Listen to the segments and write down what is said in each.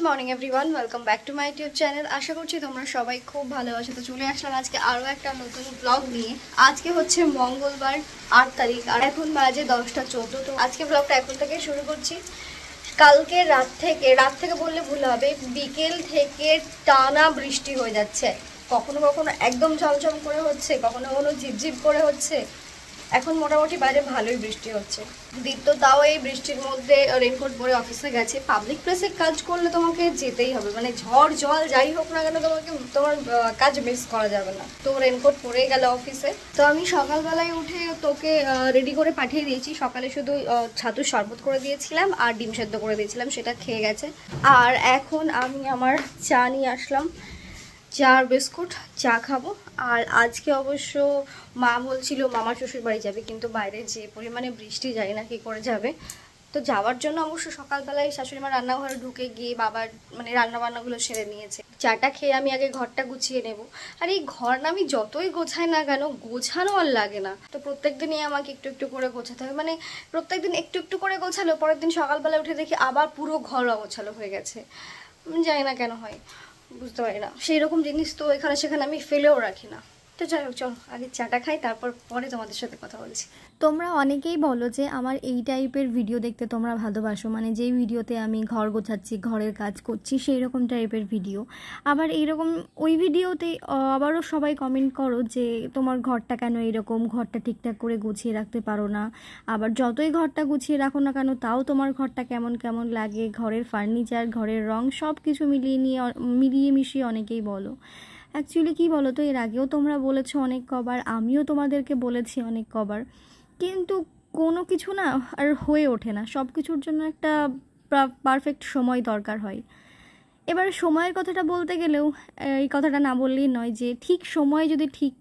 Morning everyone, welcome back to my YouTube channel. আশা করছি তোমরা সবাই খুব ভালো আছো। তো চলে আসলাম আজকে আরও একটা নতুন ব্লগ নিয়ে। আজকে হচ্ছে মঙ্গলবার 8 তারিখ আর এখন বাজে 10টা 14। তো আজকে ব্লগটা এখন থেকে শুরু করছি। কালকে রাত থেকে বললে ভুল হবে, বিকেল থেকে টানা বৃষ্টি হয়ে যাচ্ছে। কখনো কখনো একদম ঝমঝম করে হচ্ছে, কখনো কখনো ঝিপঝিপ করে হচ্ছে। এখন মোটামুটি বাইরে ভালোই বৃষ্টি হচ্ছে। দীপ্ত তাও এই বৃষ্টির মধ্যে রেনকোট পরে অফিসে গেছে। পাবলিক প্লেসে কাজ করলে তোমাকে যেতেই হবে, মানে ঝড় জল যাই হোক না কেন তোমার কাজ মিস করা যাবে না। তো রেনকোট পরেই গেল অফিসে। তো আমি সকালবেলায় উঠে তোকে রেডি করে পাঠিয়ে দিয়েছি। সকালে শুধু ছাতুর শরবত করে দিয়েছিলাম আর ডিম সেদ্ধ করে দিয়েছিলাম, সেটা খেয়ে গেছে। আর এখন আমি আমার চা নিয়ে আসলাম, চা আর বিস্কুট, চা খাবো। আর আজকে অবশ্য মা বলছিল মামার শ্বশুর বাড়ি যাবে, কিন্তু বাইরে যে পরিমাণে বৃষ্টি জানি না কী করে যাবে। তো যাওয়ার জন্য অবশ্য সকালবেলায় শাশুড়ি মা রান্নাঘরে ঢুকে গিয়ে বাবার মানে রান্নাবান্নাগুলো সেরে নিয়েছে। চাটা খেয়ে আমি আগে ঘরটা গুছিয়ে নেব। আর এই ঘর না আমি যতই গোছাই না কেন, গোছানো আর লাগে না। তো প্রত্যেক দিনই আমাকে একটু একটু করে গোছাতে হবে, মানে প্রত্যেক দিন একটু একটু করে গোছালো, পরের দিন সকালবেলা উঠে দেখি আবার পুরো ঘর অগোছালো হয়ে গেছে। জানি না কেন হয়, বুঝতে পারি না। সেই রকম জিনিস তো এখানে সেখানে আমি ফেলেও রাখি না। তো যাই হোক, চলো আগে চাটা খাই, তারপর পরে তোমাদের সাথে কথা বলছি। তোমরা অনেকেই বলো যে আমার এই টাইপের ভিডিও দেখতে তোমরা ভালোবাসো, মানে যেই ভিডিওতে আমি ঘর গোছাচ্ছি, ঘরের কাজ করছি, সেই রকম টাইপের ভিডিও। আবার এইরকম ওই ভিডিওতে আবারও সবাই কমেন্ট করো যে তোমার ঘরটা কেন এরকম, ঘরটা ঠিকঠাক করে গুছিয়ে রাখতে পারো না। আবার যতই ঘরটা গুছিয়ে রাখো না কেন, তাও তোমার ঘরটা কেমন কেমন লাগে, ঘরের ফার্নিচার, ঘরের রং সব কিছু মিলিয়ে মিশিয়ে অনেকেই বলো। অ্যাকচুয়ালি কী বলো তো, এর আগেও তোমরা বলেছো অনেক কবার, আমিও তোমাদেরকে বলেছি অনেক কবার, কিন্তু কোনো কিছু না আর হয়ে ওঠে না। সব কিছুর জন্য একটা পারফেক্ট সময় দরকার হয়। এবার সময়ের কথাটা বলতে গেলেও এই কথাটা না বললেই নয় যে ঠিক সময়ে যদি ঠিক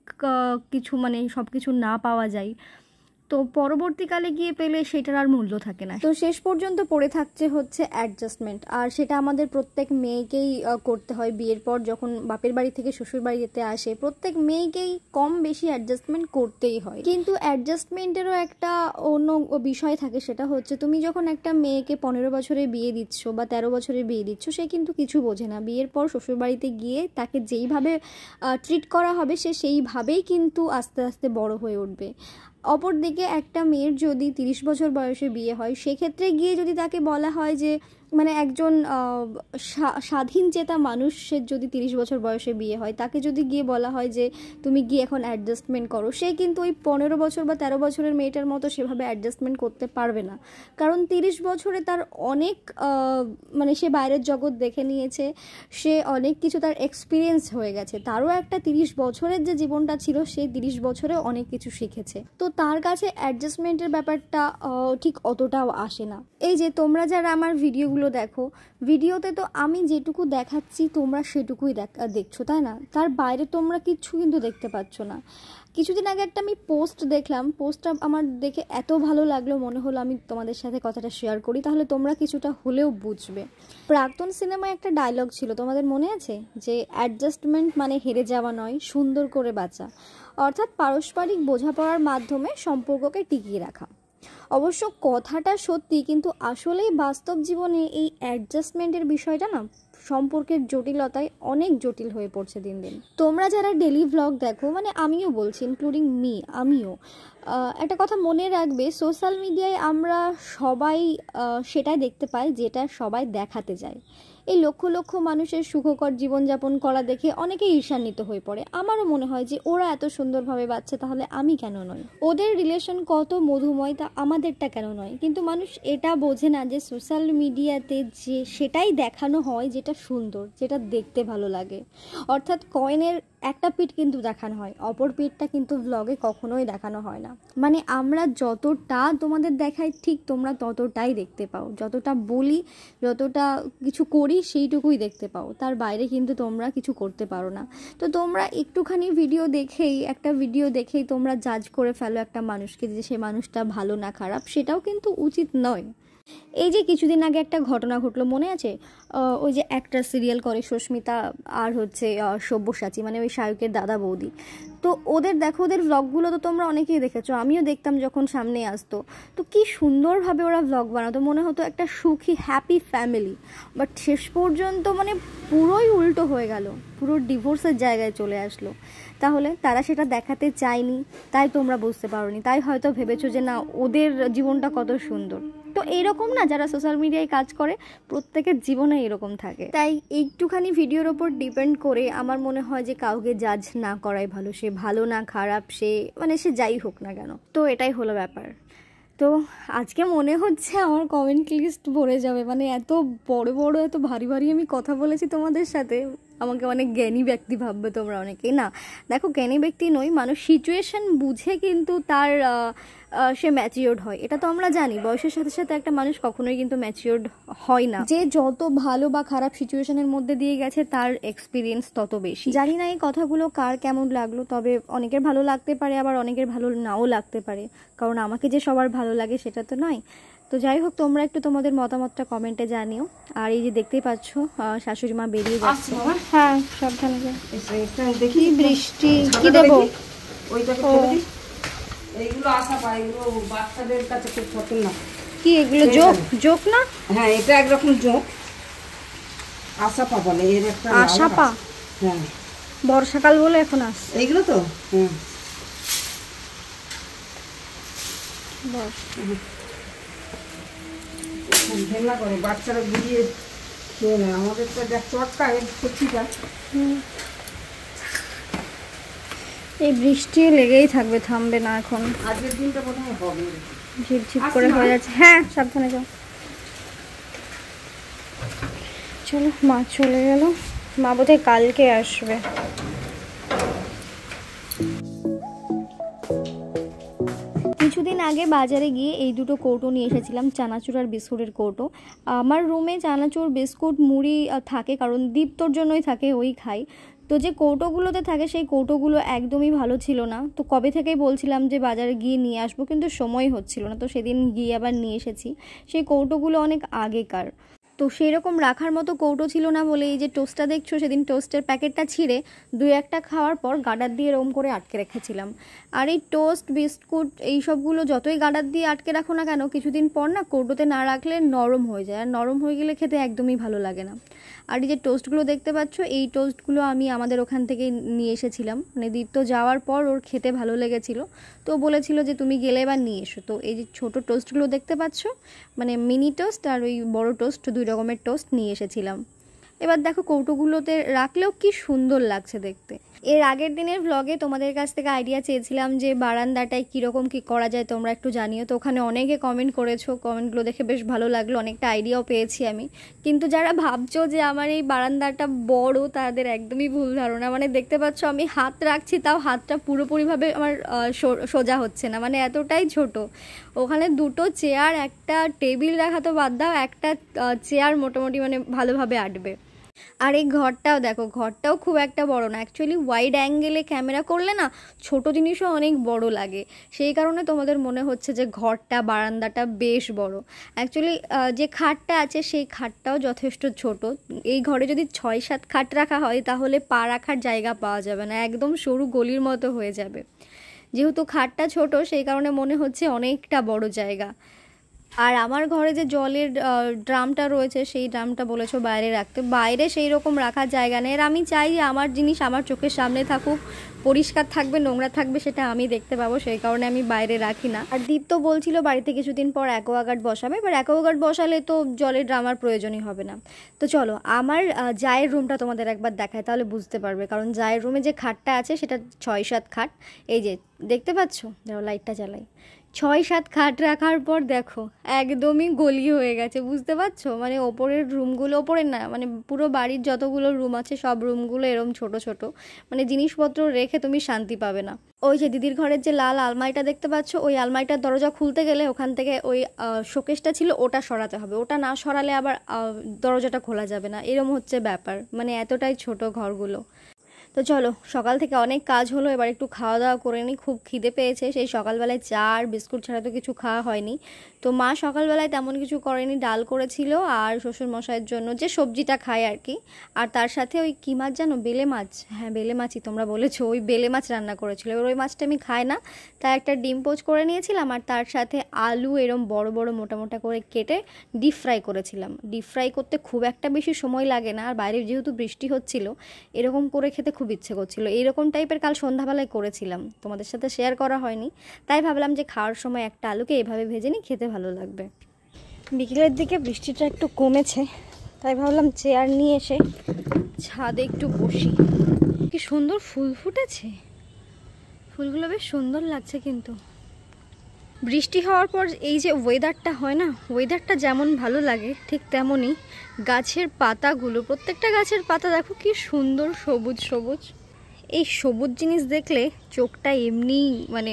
কিছু মানে সব কিছু না পাওয়া যায়, তো পরবর্তীকালে গিয়ে পেলে সেটার আর মূল্য থাকে না। তো শেষ পর্যন্ত পড়ে থাকছে হচ্ছে অ্যাডজাস্টমেন্ট। আর সেটা আমাদের প্রত্যেক মেয়েকেই করতে হয়। বিয়ের পর যখন বাপের বাড়ি থেকে শ্বশুর বাড়িতে আসে, প্রত্যেক মেয়েকেই কম বেশি অ্যাডজাস্টমেন্ট করতেই হয়। কিন্তু অ্যাডজাস্টমেন্টেরও একটা অন্য বিষয় থাকে, সেটা হচ্ছে তুমি যখন একটা মেয়েকে 15 বছরে বিয়ে দিচ্ছ বা 13 বছরে বিয়ে দিচ্ছ, সে কিন্তু কিছু বোঝে না। বিয়ের পর শ্বশুর বাড়িতে গিয়ে তাকে যেইভাবে ট্রিট করা হবে, সে সেইভাবেই কিন্তু আস্তে আস্তে বড় হয়ে উঠবে। অপরদিকে একটা মেয়ের যদি 30 বছর বয়সে বিয়ে হয়, সেক্ষেত্রে গিয়ে যদি তাকে বলা হয় যে মানে একজন স্বাধীন চেতা মানুষের যদি 30 বছর বয়সে বিয়ে হয়, তাকে যদি গিয়ে বলা হয় যে তুমি গিয়ে এখন অ্যাডজাস্টমেন্ট করো, সে কিন্তু ওই 15 বছর বা 13 বছরের মেয়েটার মতো সেভাবে অ্যাডজাস্টমেন্ট করতে পারবে না। কারণ 30 বছরে তার অনেক মানে সে বাইরের জগৎ দেখে নিয়েছে, সে অনেক কিছু তার এক্সপিরিয়েন্স হয়ে গেছে। তারও একটা 30 বছরের যে জীবনটা ছিল, সেই 30 বছরে অনেক কিছু শিখেছে। তো তার কাছে অ্যাডজাস্টমেন্টের ব্যাপারটা ঠিক অতটাও আসে না। এই যে তোমরা যারা আমার ভিডিওগুলো দেখো, ভিডিওতে তো আমি যেটুকু দেখাচ্ছি তোমরা সেটুকুই দেখছো, তাই না? তার বাইরে তোমরা কিচ্ছু কিন্তু দেখতে পাচ্ছ না। কিছুদিন আগে একটা আমি পোস্ট দেখলাম, পোস্টটা আমার দেখে এত ভালো লাগলো, মনে হলো আমি তোমাদের সাথে কথাটা শেয়ার করি, তাহলে তোমরা কিছুটা হলেও বুঝবে। প্রাক্তন সিনেমায় একটা ডায়লগ ছিল, তোমাদের মনে আছে? যে অ্যাডজাস্টমেন্ট মানে হেরে যাওয়া নয়, সুন্দর করে বাঁচা। অর্থাৎ পারস্পরিক বোঝাপড়ার মাধ্যমে সম্পর্ককে টিকিয়ে রাখা। অবশ্য কথাটা সত্যি, কিন্তু আসলেই বাস্তব জীবনে এই অ্যাডজাস্টমেন্টের বিষয়টা না সম্পর্কের জটিলতায় অনেক জটিল হয়ে পড়ছে দিন দিন। তোমরা যারা ডেলি ভ্লগ দেখো, মানে আমিও বলছি, ইনক্লুডিং মি, আমিও একটা কথা মনে রাখবে, সোশ্যাল মিডিয়ায় আমরা সবাই সেটাই দেখতে পাই যেটা সবাই দেখাতে যায়। এই লক্ষ লক্ষ মানুষের সুখকর জীবনযাপন করা দেখে অনেকেই ঈর্ষান্বিত হয়ে পড়ে। আমারও মনে হয় যে ওরা এত সুন্দরভাবে বাঁচছে, তাহলে আমি কেন নই? ওদের রিলেশন কত মধুময়, তা আমাদেরটা কেন নয়? কিন্তু মানুষ এটা বোঝে না যে সোশ্যাল মিডিয়াতে যে সেটাই দেখানো হয় যেটা সুন্দর, যেটা দেখতে ভালো লাগে। অর্থাৎ কয়েনের একটা পিঠ কিন্তু দেখানো হয়, অপর পিঠটা কিন্তু ব্লগে কখনোই দেখানো হয় না। মানে আমরা যতটা তোমাদের দেখাই, ঠিক তোমরা ততটাই দেখতে পাও। যতটা বলি, যতটা কিছু করি, সেইটুকুই দেখতে পাও। তার বাইরে কিন্তু তোমরা কিছু করতে পারো না। তো তোমরা একটুখানি একটা ভিডিও দেখেই তোমরা জাজ করে ফেলো একটা মানুষকে যে সে মানুষটা ভালো না খারাপ, সেটাও কিন্তু উচিত নয়। এই যে কিছুদিন আগে একটা ঘটনা ঘটলো মনে আছে, ওই যে একটা সিরিয়াল করে সুস্মিতা আর হচ্ছে সব্যসাচী, মানে ওই শায়কের দাদা বৌদি। তো ওদের দেখো, ওদের ভ্লগগুলো তো তোমরা অনেকেই দেখেছো, আমিও দেখতাম যখন সামনে আসতো। তো কি সুন্দরভাবে ওরা ভ্লগ বানাতো, মনে হতো একটা সুখী হ্যাপি ফ্যামিলি। বাট শেষ পর্যন্ত মানে পুরোই উল্টো হয়ে গেল, পুরো ডিভোর্সের জায়গায় চলে আসলো। তাহলে তারা সেটা দেখাতে চায়নি, তাই তোমরা বুঝতে পারোনি, তাই হয়তো ভেবেছো যে না ওদের জীবনটা কত সুন্দর। তো এইরকম না, যারা সোশ্যাল মিডিয়ায় কাজ করে প্রত্যেকের জীবনে এরকম থাকে। তাই একটুখানি ভিডিওর ওপর ডিপেন্ড করে আমার মনে হয় যে কাউকে জাজ না করাই ভালো, সে ভালো না খারাপ, সে মানে সে যাই হোক না কেন। তো এটাই হলো ব্যাপার। তো আজকে মনে হচ্ছে আমার কমেন্ট লিস্ট ভরে যাবে, মানে এত বড় বড় এত ভারী ভারী আমি কথা বলেছি তোমাদের সাথে, আমাকে অনেক জ্ঞানী ব্যক্তি ভাববে তোমরা অনেকেই। না দেখো, জ্ঞানী ব্যক্তি নই, মানুষ সিচুয়েশন বুঝে কিন্তু তার সে ম্যাচিওর্ড হয়, এটা তো আমরা জানি। বয়সের সাথে সাথে একটা মানুষ কখনোই কিন্তু ম্যাচিওর্ড হয় না। যে যত ভালো বা খারাপ সিচুয়েশনের মধ্যে দিয়ে গেছে তার এক্সপিরিয়েন্স তত বেশি। জানি না এই কথাগুলো কার কেমন লাগলো, তবে অনেকের ভালো লাগতে পারে, আবার অনেকের ভালো নাও লাগতে পারে, কারণ আমাকে যে সবার ভালো লাগে সেটা তো নয়। তো যাই হোক, তোমরা একটু তোমাদের মতামতটা কমেন্টে জানিও। আর এই যে দেখতেই পাচ্ছ শাশুড়ি মা বেরিয়ে যাচ্ছে। হ্যাঁ, সাবধানে যাও। দেখি বৃষ্টি, কি দেবো? এইগুলো আশা পায়, এগুলো বাচ্চাদের কাছে খুব পছন্দ না। কি এগুলো জোক? জোক না? হ্যাঁ, এটা একরকম জোক। আশাপা বলে, এর একটা আশাপা। হ্যাঁ, বর্ষাকাল বলে এখন আসছে এইগুলো তো। হ্যাঁ, ঘেন্না করে বাচ্চারা গুলিয়ে খেয়ে নেয়। আমাদের তো দেখ চটকা এর কচিটা। এই বৃষ্টি লেগেই থাকবে, থামবে না এখন। আজকের দিনটা বোধহয় হবে, ঝিপঝিপ করে হয়ে যাচ্ছে। হ্যাঁ, সাবধানে যাও। চলো, মা চলে গেল, মা বোধহয় কালকে আসবে। কিছুদিন আগে বাজারে গিয়ে এই দুটো কৌটো নিয়ে এসেছিলাম, চানাচুর আর বিস্কুটের কৌটো। আমার রুমে চানাচুর বিস্কুট মুড়ি থাকে, কারণ দীপ্তর জন্যই থাকে, ওই খাই। তো যে কৌটোগুলোতে থাকে সেই কৌটোগুলো একদমই ভালো ছিল না। তো কবে থেকেই বলছিলাম যে বাজারে গিয়ে নিয়ে আসবো, কিন্তু সময় হচ্ছিল না। তো সেদিন গিয়ে আবার নিয়ে এসেছি। সেই কৌটোগুলো অনেক আগেকার, তো সেই রকম রাখার মতো কৌটো ছিল না বলে এই যে টোস্টটা দেখছো, সেদিন টোস্টের প্যাকেটটা ছিঁড়ে দুই একটা খাওয়ার পর গার্ডার দিয়ে এরকম করে আটকে রেখেছিলাম। আর এই টোস্ট বিস্কুট এই সবগুলো যতই গার্ডার দিয়ে আটকে রাখো না কেন, কিছুদিন পর না কৌটোতে না রাখলে নরম হয়ে যায়, আর নরম হয়ে গেলে খেতে একদমই ভালো লাগে না। আর এই যে টোস্টগুলো দেখতে পাচ্ছ, এই টোস্টগুলো আমি আমাদের ওখান থেকে নিয়ে এসেছিলাম, মানে দীপ্ত যাওয়ার পর ওর খেতে ভালো লেগেছিলো, তো বলেছিল যে তুমি গেলে এবার নিয়ে এসো। তো এই যে ছোটো টোস্টগুলো দেখতে পাচ্ছ, মানে মিনি টোস্ট আর ওই বড় টোস্ট, দুই রকমের টোস্ট নিয়ে এসেছিলাম। এবার দেখো কৌটোগুলোতে রাখলেও কি সুন্দর লাগছে দেখতে। এর আগের দিনের ভ্লগে তোমাদের কাছ থেকে আইডিয়া চেয়েছিলাম যে বারান্দাটায় কীরকম কী করা যায়, তোমরা একটু জানিও। তো ওখানে অনেকে কমেন্ট করেছো, কমেন্টগুলো দেখে বেশ ভালো লাগলো, অনেকটা আইডিয়াও পেয়েছি আমি। কিন্তু যারা ভাবছো যে আমার এই বারান্দাটা বড়, তাদের একদমই ভুল ধারণা। মানে দেখতে পাচ্ছ আমি হাত রাখছি, তাও হাতটা পুরোপুরিভাবে আমার সোজা হচ্ছে না, মানে এতটাই ছোট। ওখানে দুটো চেয়ার, একটা টেবিল রাখা তো বাদ দাও, একটা চেয়ার মোটামুটি মানে ভালোভাবে আটবে। আর এই ঘরটাও দেখো, ঘরটাও খুব একটা বড় না। অ্যাকচুয়ালি ওয়াইড অ্যাঙ্গেলে ক্যামেরা করলে না ছোট জিনিসও অনেক বড় লাগে, সেই কারণে তোমাদের মনে হচ্ছে যে ঘরটা বারান্দাটা বেশ বড়। অ্যাকচুয়ালি যে খাটটা আছে সেই খাটটাও যথেষ্ট ছোট। এই ঘরে যদি 6-7 খাট রাখা হয় তাহলে পা রাখার জায়গা পাওয়া যাবে না, একদম সরু গলির মতো হয়ে যাবে। যেহেতু খাটটা ছোট সেই কারণে মনে হচ্ছে অনেকটা বড় জায়গা। আর আমার ঘরে যে জলের ড্রামটা রয়েছে, সেই ড্রামটা বলেছো বাইরে রাখতে, বাইরে সেই রকম রাখার জায়গা নেই। আর আমি চাই যে আমার জিনিস আমার চোখের সামনে থাকুক, পরিষ্কার থাকবে নোংরা থাকবে সেটা আমি দেখতে পাবো, সেই কারণে আমি বাইরে রাখি না। আর দীপ্ত বলছিল বাড়িতে কিছুদিন পর অ্যাকোয়াগার্ড বসাবে, এবার অ্যাকোয়াগার্ড বসালে তো জলের ড্রামার প্রয়োজনই হবে না। তো চলো আমার জায়ের রুমটা তোমাদের একবার দেখায়, তাহলে বুঝতে পারবে। কারণ জায়ের রুমে যে খাটটা আছে সেটা 6-7 খাট, এই যে দেখতে পাচ্ছ, দেখো লাইটটা জ্বালাই, 6-7 খাট রাখার পর দেখো একদমই গলি হয়ে গেছে, বুঝতে পারছো? মানে ওপরের রুমগুলো, ওপরের না মানে পুরো বাড়ির যতগুলো রুম আছে সব রুমগুলো এরম ছোট ছোট, মানে জিনিসপত্র রেখে তুমি শান্তি পাবে না। ওই যে দিদির ঘরের যে লাল আলমারিটা দেখতে পাচ্ছ, ওই আলমারিটার দরজা খুলতে গেলে ওখান থেকে ওই শোকেসটা ছিল ওটা সরাতে হবে, ওটা না সরালে আবার দরজাটা খোলা যাবে না, এরম হচ্ছে ব্যাপার, মানে এতটাই ছোট ঘরগুলো। তো চলো, সকাল থেকে অনেক কাজ হলো, এবার একটু খাওয়া দাওয়া করে নিই। খুব খিদে পেয়েছে, সেই সকালবেলায় চা আর বিস্কুট ছাড়া তো কিছু খাওয়া হয়নি। তো মা সকালবেলায় তেমন কিছু করেনি, ডাল করেছিল আর শ্বশুরমশাইয়ের জন্য যে সবজিটা খায় আর কি, আর তার সাথে ওই কী মাছ জানো, বেলে মাছ, হ্যাঁ বেলে মাছই তোমরা বলেছো, ওই বেলে মাছ রান্না করেছিল। এবার ওই মাছটা আমি খাই না, তাই একটা ডিম পোচ করে নিয়েছিলাম, আর তার সাথে আলু এরম বড় বড় মোটা মোটা করে কেটে ডিপ ফ্রাই করেছিলাম। ডিপ ফ্রাই করতে খুব একটা বেশি সময় লাগে না, আর বাইরে যেহেতু বৃষ্টি হচ্ছিল, এরকম করে খেতে খুব ইচ্ছে করছিল। এইরকম টাইপের কাল সন্ধ্যাবেলায় করেছিলাম, তোমাদের সাথে শেয়ার করা হয়নি, তাই ভাবলাম যে খাওয়ার সময় একটা আলুকে এভাবে ভেজে নিই, খেতে ভালো লাগবে। বিকেলের দিকে বৃষ্টিটা একটু কমেছে, তাই ভাবলাম চেয়ার নিয়ে এসে ছাদে একটু বসি। কি সুন্দর ফুল ফুটেছে, ফুলগুলো বেশ সুন্দর লাগছে। কিন্তু বৃষ্টি হওয়ার পর এই যে ওয়েদারটা হয় না, ওয়েদারটা যেমন ভালো লাগে ঠিক তেমনই গাছের পাতাগুলো, প্রত্যেকটা গাছের পাতা দেখো কি সুন্দর সবুজ সবুজ। এই সবুজ জিনিস দেখলে চোখটা এমনি মানে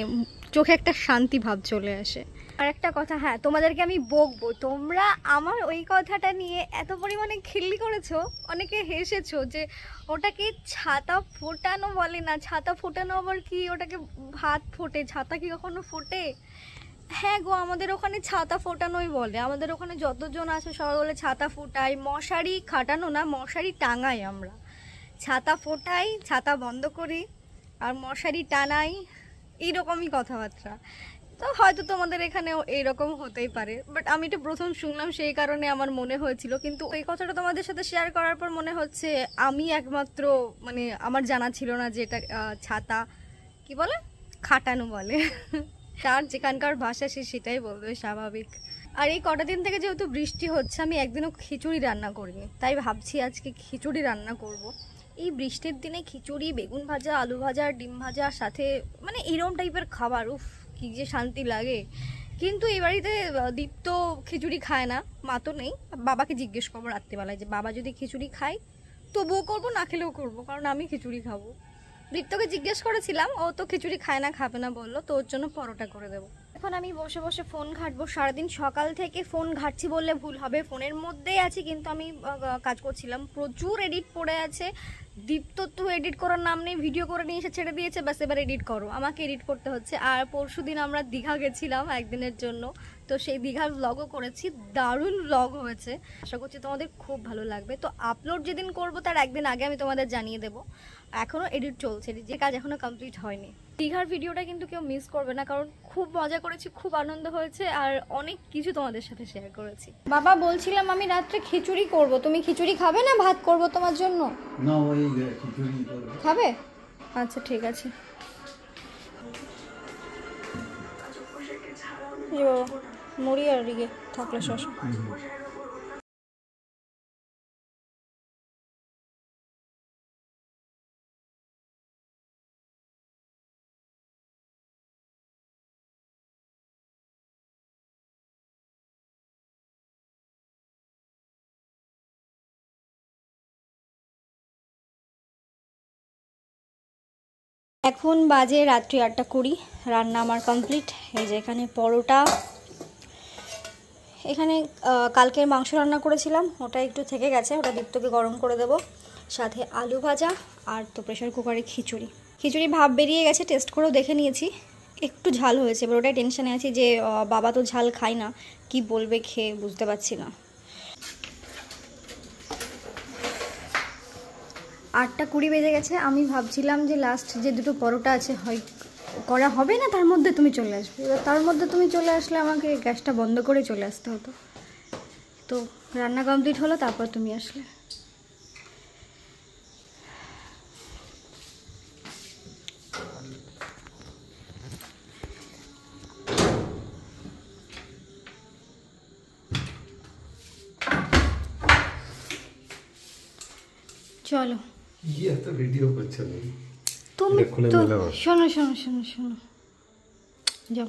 চোখে একটা শান্তি ভাব চলে আসে। আর একটা কথা, হ্যাঁ তোমাদেরকে আমি বকবো, তোমরা আমার ওই কথাটা নিয়ে এত পরিমাণে খিল্লি করেছো, অনেকে হেসেছো যে ওটাকে ছাতা ফোটানো বলে না, ছাতা ফোটানো আবার কি, ওটাকে ভাত ফোটে, ছাতা কি কখনো ফোটে? হ্যাঁ গো, আমাদের ওখানে ছাতা ফোটানোই বলে। আমাদের ওখানে যতজন আছে সবাই বলে ছাতা ফোটাই। মশারি খাটানো না, মশারি টাঙাই আমরা। ছাতা ফোটাই, ছাতা বন্ধ করি আর মশারি টানাই, এইরকমই কথাবার্তা। তো হয়তো তোমাদের এখানেও এইরকম হতেই পারে, বাট আমি এটা প্রথম শুনলাম, সেই কারণে আমার মনে হয়েছিল। কিন্তু এই কথাটা তোমাদের সাথে শেয়ার করার পর মনে হচ্ছে আমি একমাত্র, মানে আমার জানা ছিল না যে এটা ছাতা কি বলে, খাটানো বলে। তার যেখানকার ভাষা সে সেটাই বলবে, স্বাভাবিক। আর এই কটা দিন থেকে যেহেতু বৃষ্টি হচ্ছে, আমি একদিনও খিচুড়ি রান্না করিনি, তাই ভাবছি আজকে খিচুড়ি রান্না করব। এই বৃষ্টির দিনে খিচুড়ি, বেগুন ভাজা, আলু ভাজা, ডিম ভাজা, সাথে মানে এরকম টাইপের খাবার, উফ কি যে শান্তি লাগে। কিন্তু এই বাড়িতে দীপ তো খিচুড়ি খায় না, মা তো নেই। বাবাকে জিজ্ঞেস করবো রাত্রিবেলায় যে বাবা যদি খিচুড়ি খায় তবুও করবো, না খেলেও করবো, কারণ আমি খিচুড়ি খাবো। দীপ্তকে জিজ্ঞেস করেছিলাম, ও তো খিচুড়ি খায় না, খাবে না বললো, তো ওর জন্য পরোটা করে দেবো। এখন আমি বসে বসে ফোন ঘাঁটবো, সারাদিন সকাল থেকে ফোন ঘাঁটছি বললে ভুল হবে, ফোনের মধ্যেই আছি, কিন্তু আমি কাজ করছিলাম। প্রচুর এডিট পড়ে আছে, দীপ্ত তো এডিট করার নাম নেই, ভিডিও করে নিয়ে এসে ছেড়ে দিয়েছে, ব্যাস এবার এডিট করো, আমাকে এডিট করতে হচ্ছে। আর পরশুদিন আমরা দীঘা গেছিলাম একদিনের জন্য, তো সেই দীঘার ব্লগও করেছি, দারুণ ব্লগ হয়েছে, আশা করছি তোমাদের খুব ভালো লাগবে। তো আপলোড যেদিন করবো তার একদিন আগে আমি তোমাদের জানিয়ে দেবো। এখনও এডিট চলছে, যে কাজ এখনও কমপ্লিট হয়নি। দীঘার ভিডিওটা কিন্তু কেউ মিস করবে না, কারণ খুব মজা করেছি, খুব আনন্দ হয়েছে, আর অনেক কিছু তোমাদের সাথে শেয়ার করেছি। বাবা বলছিলাম আমি রাত্রে খিচুড়ি করব, তুমি খিচুড়ি খাবে না ভাত করব তোমার জন্য? না, ওই খিচুড়ি করব। খাবে? আচ্ছা ঠিক আছে। মুড়ি আর ইয়ে থাকলে শশা। এখন বাজে রাত্রি 8:20, রান্না আমার কমপ্লিট। এই যে এখানে পরোটা, এখানে কালকের মাংস রান্না করেছিলাম, ওটা একটু থেকে গেছে, ওটা দীপ্তকে গরম করে দেবো, সাথে আলু ভাজা, আর তো প্রেশার কুকারে খিচুড়ি। খিচুড়ি ভাব বেরিয়ে গেছে, টেস্ট করেও দেখে নিয়েছি, একটু ঝাল হয়েছে। এবার ওটাই টেনশানে আছি যে বাবা তো ঝাল খায় না, কি বলবে খেয়ে, বুঝতে পারছি না। 8:20 বেজে গেছে। আমি ভাবছিলাম যে লাস্ট যে দুটো পরোটা আছে হয় করা হবে না, তার মধ্যে তুমি চলে আসবে। এবার তার মধ্যে তুমি চলে আসলে আমাকে গ্যাসটা বন্ধ করে চলে আসতে হতো। তো রান্না কমপ্লিট হলো, তারপর তুমি আসলে। চলো, ভিডিও করছো তুমি তো শোনো শোনো শোনো শোনো, যাও।